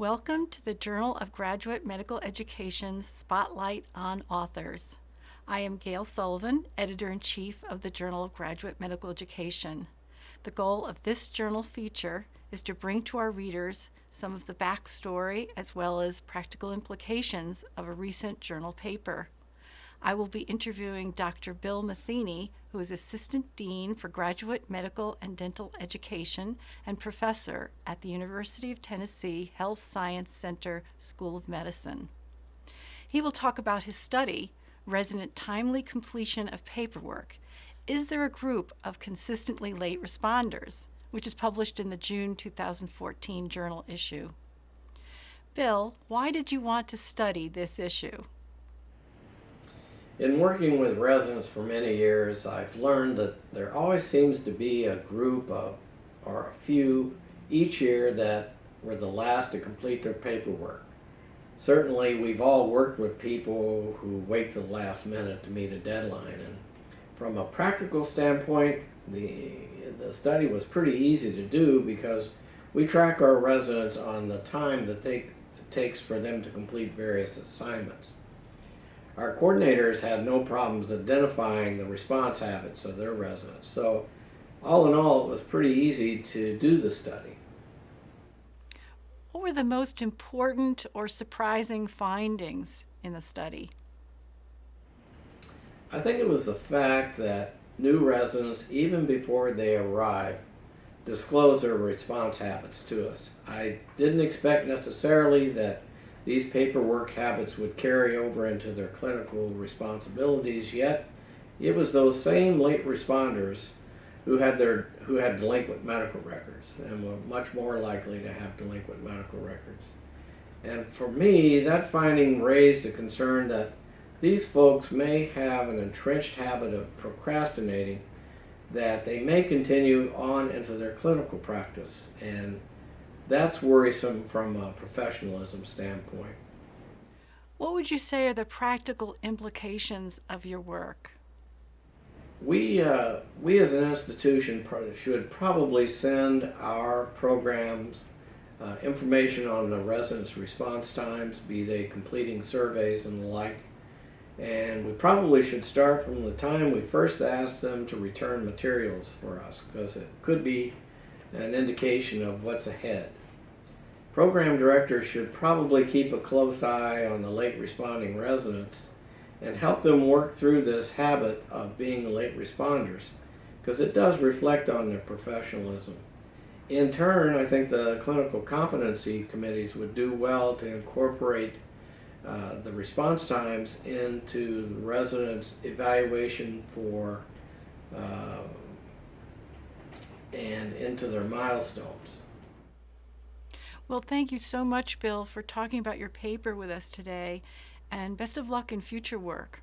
Welcome to the Journal of Graduate Medical Education Spotlight on Authors. I am Gail Sullivan, Editor-in-Chief of the Journal of Graduate Medical Education. The goal of this journal feature is to bring to our readers some of the backstory as well as practical implications of a recent journal paper. I will be interviewing Dr. Bill Metheny, who is Assistant Dean for Graduate Medical and Dental Education and Professor at the University of Tennessee Health Science Center School of Medicine. He will talk about his study, Resident Timely Completion of Paperwork. Is there a group of consistently late responders?, which is published in the June 2014 journal issue. Bill, why did you want to study this issue? In working with residents for many years, I've learned that there always seems to be a group of, or a few each year that were the last to complete their paperwork. Certainly, we've all worked with people who wait till the last minute to meet a deadline, and from a practical standpoint, the study was pretty easy to do because we track our residents on the time that it takes for them to complete various assignments. Our coordinators had no problems identifying the response habits of their residents. So all in all, it was pretty easy to do the study. What were the most important or surprising findings in the study? I think it was the fact that new residents, even before they arrive, disclose their response habits to us. I didn't expect necessarily that these paperwork habits would carry over into their clinical responsibilities, yet it was those same late responders who had delinquent medical records and were much more likely to have delinquent medical records. And for me, that finding raised a concern that these folks may have an entrenched habit of procrastinating that they may continue on into their clinical practice, and that's worrisome from a professionalism standpoint. What would you say are the practical implications of your work? We as an institution should probably send our programs information on the residents' response times, be they completing surveys and the like. And we probably should start from the time we first ask them to return materials for us, because it could be an indication of what's ahead. Program directors should probably keep a close eye on the late responding residents and help them work through this habit of being late responders, because it does reflect on their professionalism. In turn, I think the clinical competency committees would do well to incorporate the response times into the residents' evaluation for and into their milestones. Well, thank you so much, Bill, for talking about your paper with us today, and best of luck in future work.